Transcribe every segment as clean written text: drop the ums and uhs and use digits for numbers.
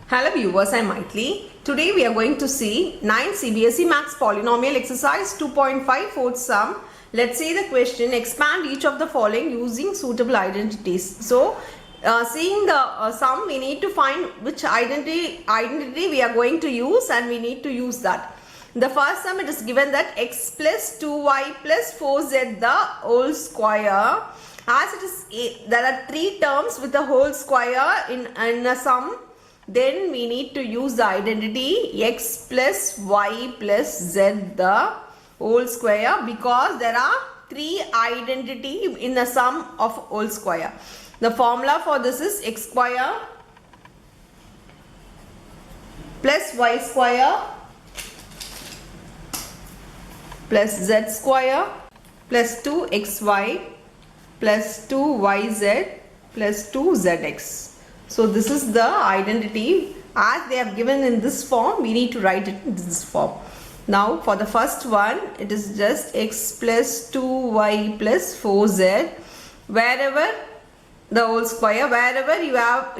Hello viewers, I am Maithili. Today we are going to see 9 CBSE Maths Polynomial Exercise 2.5 fourth sum. Let's see the question. Expand each of the following using suitable identities. So, seeing the sum, we need to find which identity we are going to use, and we need to use that. The first sum, it is given that x plus 2y plus 4z the whole square. As it is, there are 3 terms with the whole square in a sum. Then we need to use the identity x plus y plus z the whole square, because there are 3 identity in the sum of whole square. The formula for this is x square plus y square plus z square plus 2xy plus 2yz plus 2zx. So this is the identity as they have given in this form. We need to write it in this form. Now for the first one, it is just x plus 2y plus 4z. Wherever the whole square, wherever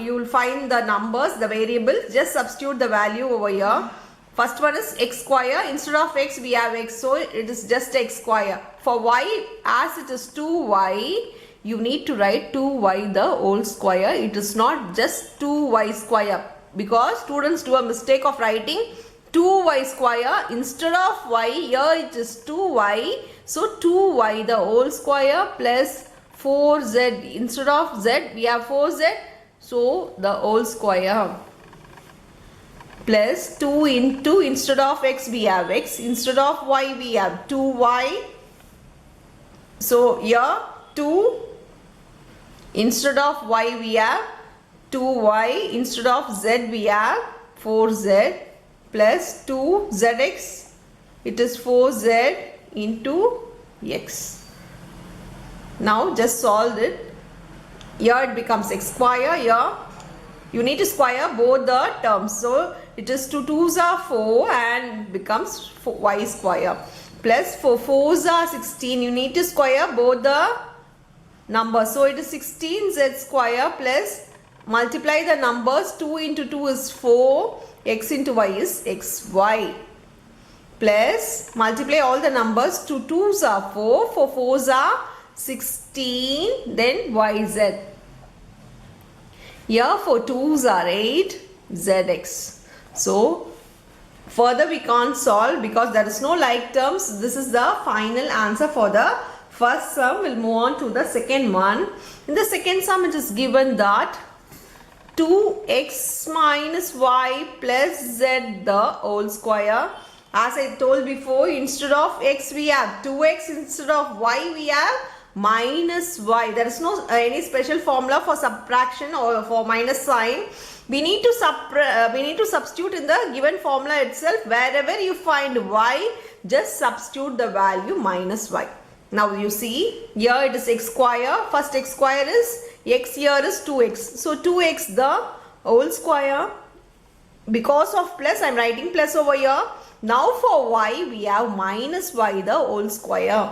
you will find the numbers, the variables, just substitute the value over here. First one is x square. Instead of x we have x, so it is just x square. For y, as it is 2y, you need to write 2y the whole square. It is not just 2y square, because students do a mistake of writing 2y square instead of y. Here it is 2y, so 2y the whole square plus 4z. Instead of z we have 4z, so the whole square plus 2 into, instead of x we have x, instead of y we have 2y, so here 2, instead of y we have 2y, instead of z we have 4z plus 2zx, it is 4z into x. Now just solve it. Here it becomes x square. Here you need to square both the terms, so it is 2 2s are 4 and becomes y square plus 4 4s are 16. You need to square both the numbers, so it is 16z square plus multiply the numbers. 2 into 2 is 4, x into y is xy, plus multiply all the numbers. 2 2s are 4, 4 4s are 16, then yz. Here 4 2s are 8, zx. So further we can't solve because there is no like terms. This is the final answer for the first sum. We'll move on to the second one. In the second sum, it is given that 2x minus y plus z the whole square. As I told before, instead of x we have 2x, instead of y we have minus y. There is no any special formula for subtraction or for minus sign. We need to substitute in the given formula itself. Wherever you find y, just substitute the value minus y. Now you see, here it is x square. First x square is x, here is 2x. So 2x the whole square. Because of plus, I am writing plus over here. Now for y, we have minus y the whole square.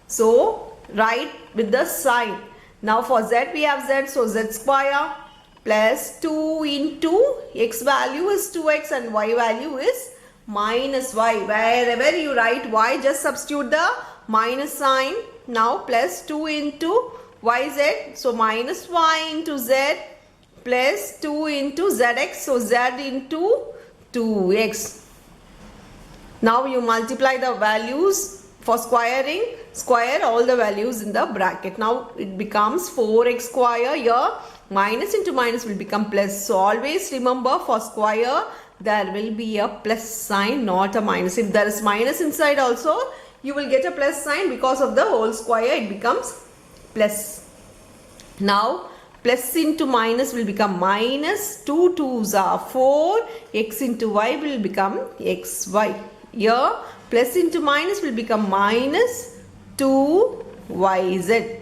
So write with the sign. Now for z, we have z. So z square plus 2 into x value is 2x and y value is minus y. Wherever you write y, just substitute the minus sign. Now plus 2 into yz, so minus y into z plus 2 into zx, so z into 2x. Now you multiply the values for squaring, square all the values in the bracket. Now it becomes 4x square. Here minus into minus will become plus. So always remember, for square there will be a plus sign, not a minus. If there is minus inside also, you will get a plus sign. Because of the whole square, it becomes plus. Now plus into minus will become minus. 2 2s are 4. X into y will become xy. Here plus into minus will become minus 2yz.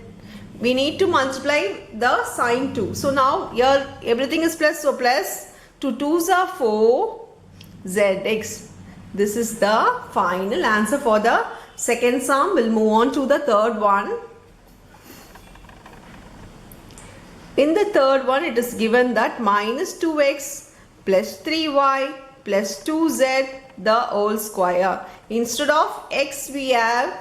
We need to multiply the sign 2. So now here everything is plus, so plus 2 2s are 4 zx. This is the final answer for the second sum. We'll move on to the third one. In the third one, it is given that minus 2x plus 3y plus 2z the whole square. Instead of x we have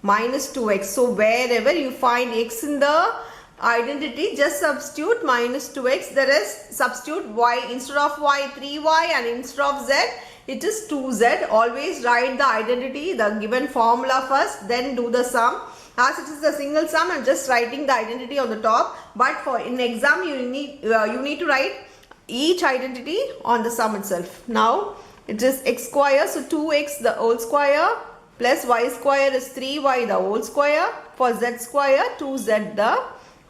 minus 2x. So wherever you find x in the identity, just substitute minus 2x. The rest substitute y. Instead of y, 3y, and instead of z, it is 2z. Always write the identity, the given formula first, then do the sum. As it is a single sum, I am just writing the identity on the top. But for in exam, you need to write each identity on the sum itself. Now it is x square, so 2x the whole square plus y square is 3y the whole square. For z square, 2z the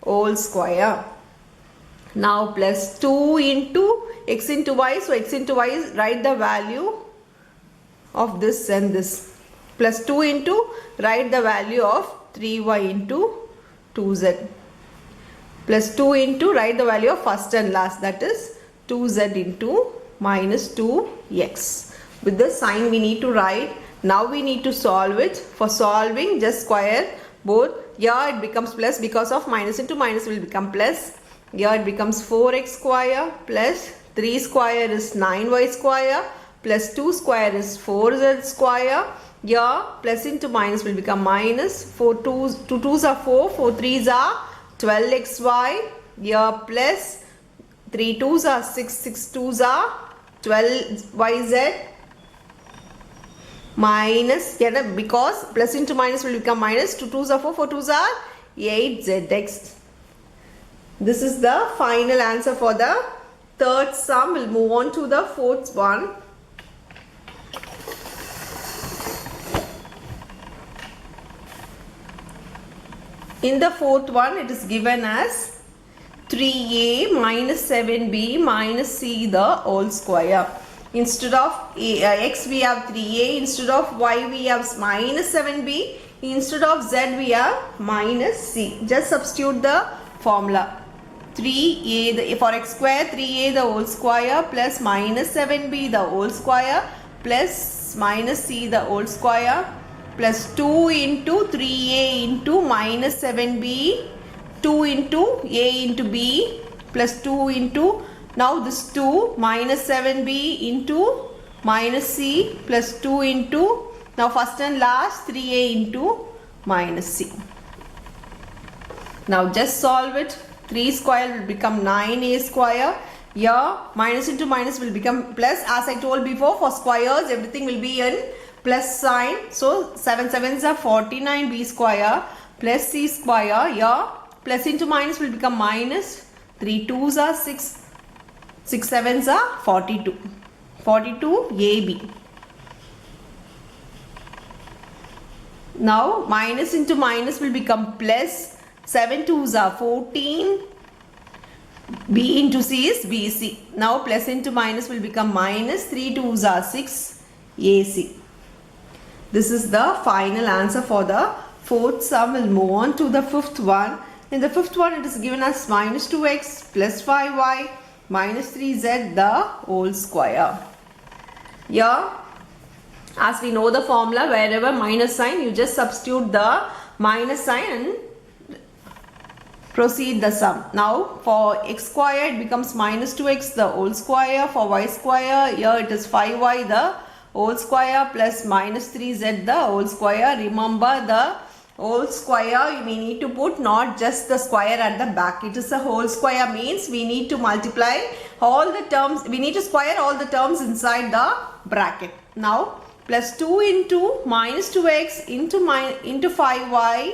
whole square. Now plus 2 into x into y, so x into y is write the value of this and this. Plus 2 into write the value of 3y into 2z. Plus 2 into write the value of first and last, that is 2z into minus 2x. With the sign we need to write. Now we need to solve it. For solving, just square both. Here it becomes plus because of minus into minus will become plus. Here it becomes 4x square plus 3 square is 9y square plus 2 square is 4z square. Here plus into minus will become minus. 2 2's are 4, 4 3's are 12xy. Here plus 3 2's are 6, 6 2's are 12yz. Minus, because plus into minus will become minus. 2 2's are 4, 4 2's are 8zx. This is the final answer for the third sum. We'll move on to the fourth one. In the fourth one, it is given as 3a minus 7b minus c the whole square. Instead of x we have 3a, instead of y we have minus 7b, instead of z we have minus c. Just substitute the formula. 3a for x square, 3a the whole square plus minus 7b the whole square plus minus c the whole square plus 2 into 3a into minus 7b, 2 into a into b plus 2 into, now this 2 minus 7b into minus c plus 2 into, now first and last 3a into minus c. Now just solve it. 3 square will become 9a square. Here minus into minus will become plus. As I told before, for squares everything will be in plus sign. So 7 7's are 49b square plus c square. Here plus into minus will become minus. 3 2's are 6, 6 7's are 42. 42ab. Now minus into minus will become plus. 7 2's are 14. B into C is BC. Now plus into minus will become minus. 3 2's are 6 AC. This is the final answer for the fourth sum. We'll move on to the fifth one. In the fifth one, it is given as minus 2x plus 5y minus 3z the whole square. Here, as we know the formula, wherever minus sign, you just substitute the minus sign and proceed the sum. Now for x square it becomes minus 2x the whole square. For y square, here it is 5y the whole square plus minus 3z the whole square. Remember, the whole square we need to put not just the square at the back. It is a whole square, means we need to multiply all the terms. We need to square all the terms inside the bracket. Now plus 2 into minus 2x into 5y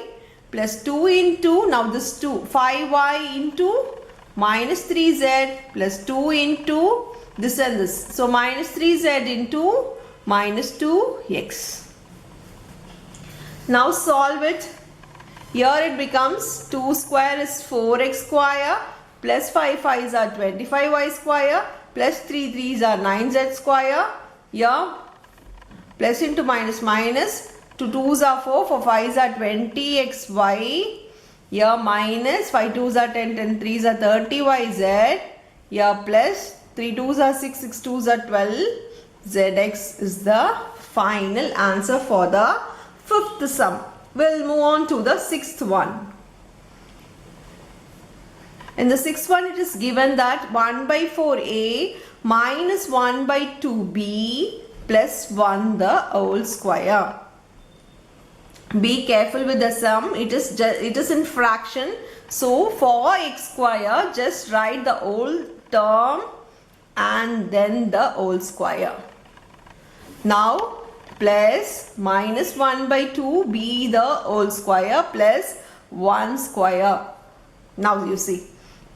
plus 2 into, now this 2, 5y into minus 3z plus 2 into this and this. So minus 3z into minus 2x. Now solve it. Here it becomes 2 square is 4x square plus 5 5's are 25y square plus 3 3's are 9z square. Here plus into minus minus. 2 2's are 4, 4 5's are 20xy. Here minus 5 2's are 10, 10 3's are 30yz. Here plus 3 2's are 6, 6 2's are 12zx is the final answer for the fifth sum. We'll move on to the sixth one. In the sixth one, it is given that 1 by 4a minus 1 by 2b plus 1 the whole square. Be careful with the sum. It is in fraction. So for x square, just write the whole term and then the whole square. Now plus minus 1 by 2 be the whole square plus 1 square. Now you see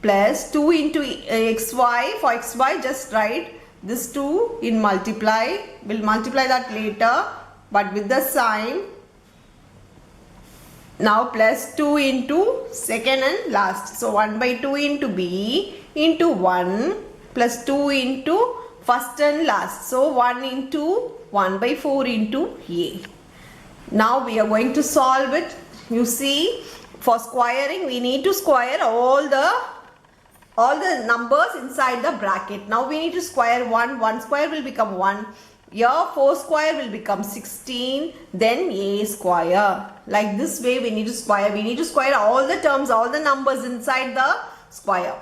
plus 2 into xy. For xy just write this 2 in multiply. We'll multiply that later, but with the sign. Now plus 2 into second and last. So 1 by 2 into b into 1 plus 2 into first and last. So 1 into 1 by 4 into a. Now we are going to solve it. You see, for squaring we need to square all the numbers inside the bracket. Now we need to square 1. 1 square will become 1. Here 4 square will become 16, then a square. Like this way we need to square. We need to square all the terms, all the numbers inside the square.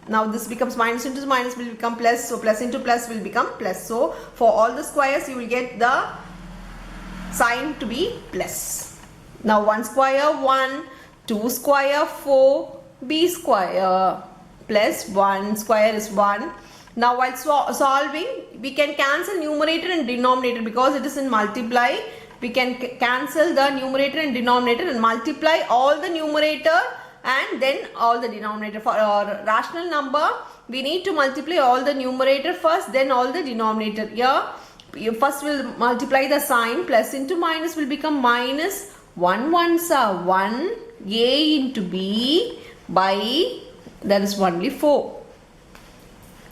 Now this becomes minus into minus will become plus. So plus into plus will become plus. So for all the squares you will get the sign to be plus. Now 1 square 1, 2 square 4, b square plus 1 square is 1. Now while solving, we can cancel numerator and denominator because it is in multiply. We can cancel the numerator and denominator and multiply all the numerator and then all the denominator. For our rational number, we need to multiply all the numerator first, then all the denominator. Here, first we'll multiply the sign. Plus into minus will become minus. 1 ones are 1, a into b by, that is only 4.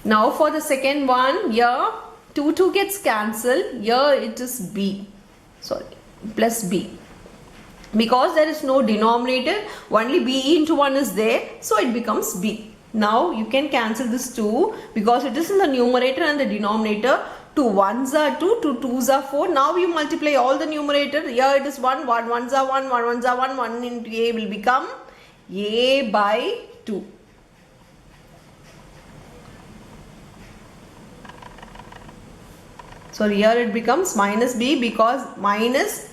Now for the second one, here 2 gets cancelled. Here it is b, sorry, plus b. Because there is no denominator, only b into 1 is there, so it becomes b. Now you can cancel this 2 because it is in the numerator and the denominator. 2 1s are 2, 2 2s are 4. Now you multiply all the numerator. Here it is 1, 1 1s are 1, 1 1s are 1, 1 into a will become a by 2. So here it becomes minus b because minus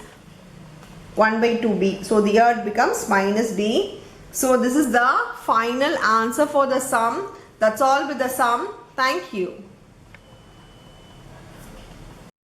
1 by 2b. So here it becomes minus b. So this is the final answer for the sum. That's all with the sum. Thank you.